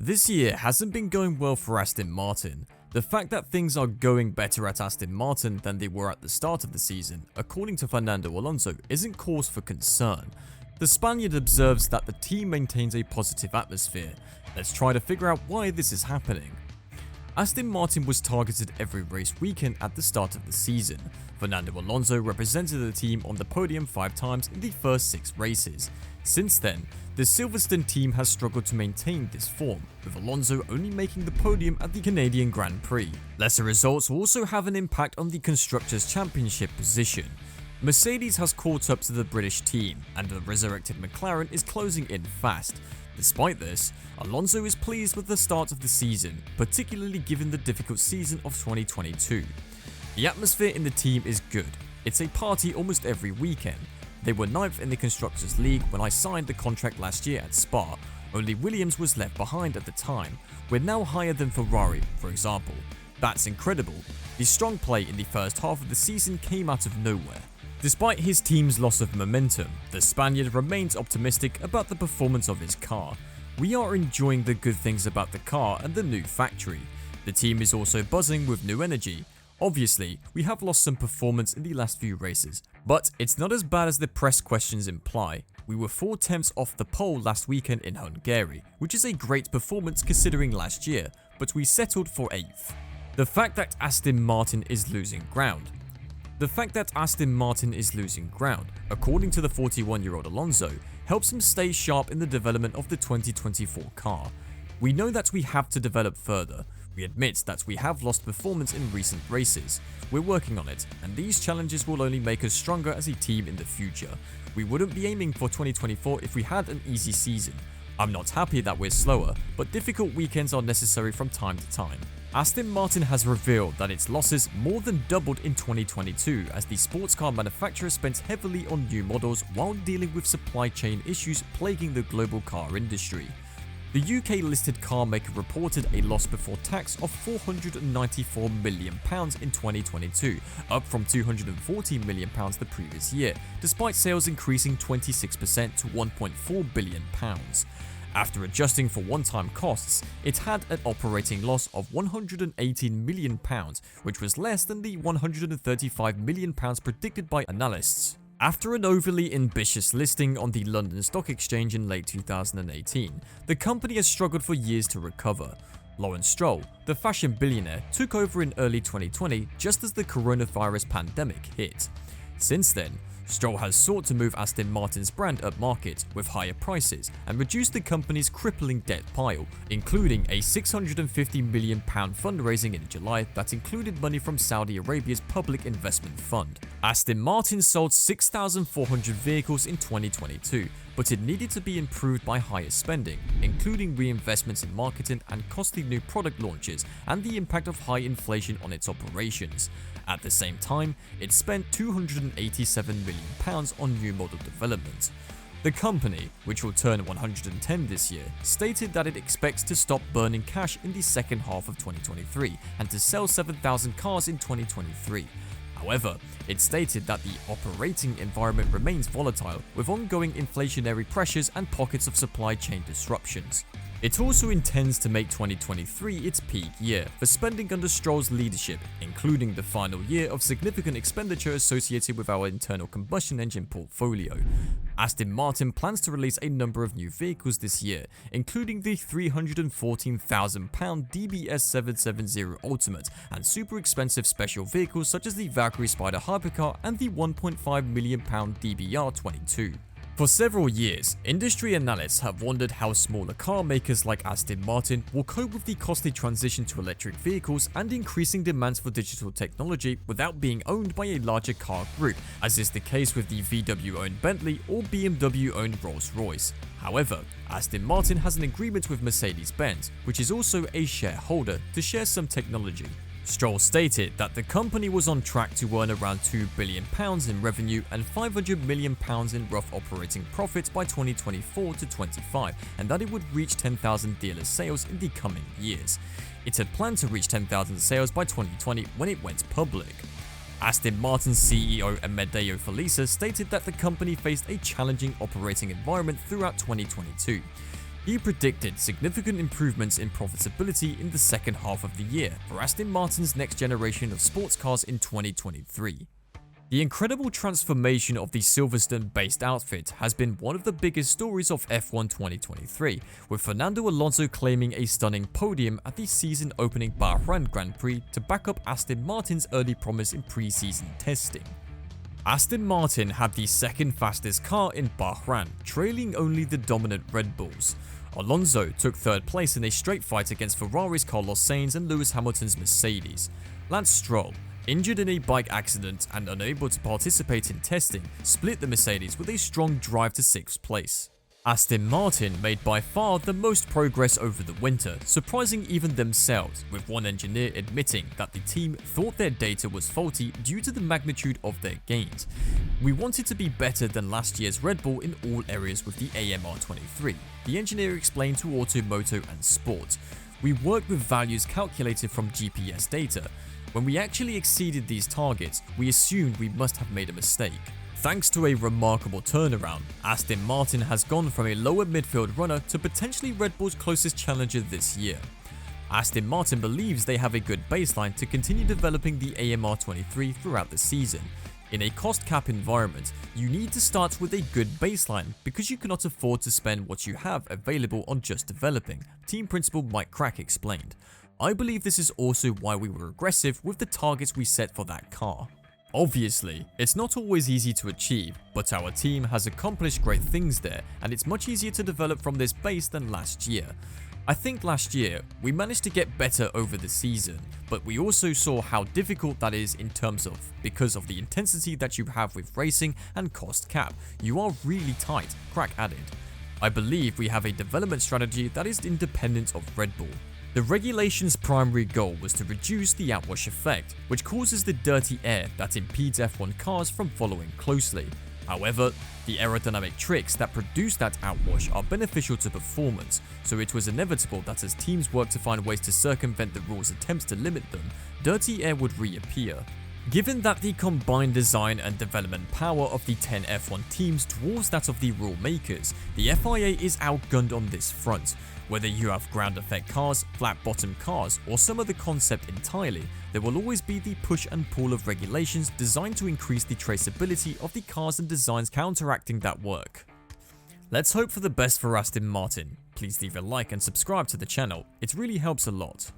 This year hasn't been going well for Aston Martin. The fact that things are going better at Aston Martin than they were at the start of the season, according to Fernando Alonso, isn't cause for concern. The Spaniard observes that the team maintains a positive atmosphere. Let's try to figure out why this is happening. Aston Martin was targeted every race weekend at the start of the season. Fernando Alonso represented the team on the podium 5 times in the first 6 races. Since then, the Silverstone team has struggled to maintain this form, with Alonso only making the podium at the Canadian Grand Prix. Lesser results also have an impact on the Constructors' Championship position. Mercedes has caught up to the British team, and the resurrected McLaren is closing in fast. Despite this, Alonso is pleased with the start of the season, particularly given the difficult season of 2022. The atmosphere in the team is good. It's a party almost every weekend. They were 9th in the Constructors' League when I signed the contract last year at Spa. Only Williams was left behind at the time. We're now higher than Ferrari, for example. That's incredible. The strong play in the first half of the season came out of nowhere. Despite his team's loss of momentum, the Spaniard remains optimistic about the performance of his car. We are enjoying the good things about the car and the new factory. The team is also buzzing with new energy. Obviously, we have lost some performance in the last few races, but it's not as bad as the press questions imply. We were 4/10 off the pole last weekend in Hungary, which is a great performance considering last year, but we settled for 8th. The fact that Aston Martin is losing ground. According to the 41-year-old Alonso, helps him stay sharp in the development of the 2024 car. We know that we have to develop further. We admit that we have lost performance in recent races. We're working on it, and these challenges will only make us stronger as a team in the future. We wouldn't be aiming for 2024 if we had an easy season. I'm not happy that we're slower, but difficult weekends are necessary from time to time. Aston Martin has revealed that its losses more than doubled in 2022 as the sports car manufacturer spent heavily on new models while dealing with supply chain issues plaguing the global car industry. The UK-listed car maker reported a loss before tax of £494 million in 2022, up from £240 million the previous year, despite sales increasing 26% to £1.4 billion. After adjusting for one-time costs, it had an operating loss of £118 million, which was less than the £135 million predicted by analysts. After an overly ambitious listing on the London Stock Exchange in late 2018, the company has struggled for years to recover. Lawrence Stroll, the fashion billionaire, took over in early 2020 just as the coronavirus pandemic hit. Since then, Stroll has sought to move Aston Martin's brand upmarket with higher prices and reduce the company's crippling debt pile, including a £650 million fundraising in July that included money from Saudi Arabia's Public Investment Fund. Aston Martin sold 6,400 vehicles in 2022, but it needed to be improved by higher spending, including reinvestments in marketing and costly new product launches and the impact of high inflation on its operations. At the same time, it spent £287 million on new model development. The company, which will turn 110 this year, stated that it expects to stop burning cash in the second half of 2023 and to sell 7,000 cars in 2023. However, it stated that the operating environment remains volatile, with ongoing inflationary pressures and pockets of supply chain disruptions. It also intends to make 2023 its peak year for spending under Stroll's leadership, including the final year of significant expenditure associated with our internal combustion engine portfolio. Aston Martin plans to release a number of new vehicles this year, including the £314,000 DBS 770 Ultimate and super expensive special vehicles such as the Valkyrie Spider Hypercar and the £1.5 million DBR 22. For several years, industry analysts have wondered how smaller car makers like Aston Martin will cope with the costly transition to electric vehicles and increasing demands for digital technology without being owned by a larger car group, as is the case with the VW-owned Bentley or BMW-owned Rolls-Royce. However, Aston Martin has an agreement with Mercedes-Benz, which is also a shareholder, to share some technology. Stroll stated that the company was on track to earn around £2 billion in revenue and £500 million in rough operating profits by 2024 to 25, and that it would reach 10,000 dealer sales in the coming years. It had planned to reach 10,000 sales by 2020 when it went public. Aston Martin CEO Amedeo Felisa stated that the company faced a challenging operating environment throughout 2022. He predicted significant improvements in profitability in the second half of the year for Aston Martin's next generation of sports cars in 2023. The incredible transformation of the Silverstone-based outfit has been one of the biggest stories of F1 2023, with Fernando Alonso claiming a stunning podium at the season-opening Bahrain Grand Prix to back up Aston Martin's early promise in pre-season testing. Aston Martin had the second fastest car in Bahrain, trailing only the dominant Red Bulls. Alonso took third place in a straight fight against Ferrari's Carlos Sainz and Lewis Hamilton's Mercedes. Lance Stroll, injured in a bike accident and unable to participate in testing, split the Mercedes with a strong drive to 6th place. Aston Martin made by far the most progress over the winter, surprising even themselves, with one engineer admitting that the team thought their data was faulty due to the magnitude of their gains. "We wanted to be better than last year's Red Bull in all areas with the AMR23, the engineer explained to Automoto and Sport. "We worked with values calculated from GPS data. When we actually exceeded these targets, we assumed we must have made a mistake." Thanks to a remarkable turnaround, Aston Martin has gone from a lower midfield runner to potentially Red Bull's closest challenger this year. Aston Martin believes they have a good baseline to continue developing the AMR23 throughout the season. In a cost cap environment, you need to start with a good baseline because you cannot afford to spend what you have available on just developing, team principal Mike Crack explained. "I believe this is also why we were aggressive with the targets we set for that car." Obviously, it's not always easy to achieve, but our team has accomplished great things there, and it's much easier to develop from this base than last year. I think last year, we managed to get better over the season, but we also saw how difficult that is in terms of, because of the intensity that you have with racing and cost cap, you are really tight, Crack added. "I believe we have a development strategy that is independent of Red Bull. The regulation's primary goal was to reduce the outwash effect, which causes the dirty air that impedes F1 cars from following closely. However, the aerodynamic tricks that produce that outwash are beneficial to performance, so it was inevitable that as teams worked to find ways to circumvent the rule's attempts to limit them, dirty air would reappear. Given that the combined design and development power of the 10 F1 teams dwarfs that of the rule makers, the FIA is outgunned on this front. Whether you have ground effect cars, flat bottom cars, or some other concept entirely, there will always be the push and pull of regulations designed to increase the traceability of the cars and designs counteracting that work. Let's hope for the best for Aston Martin. Please leave a like and subscribe to the channel, it really helps a lot.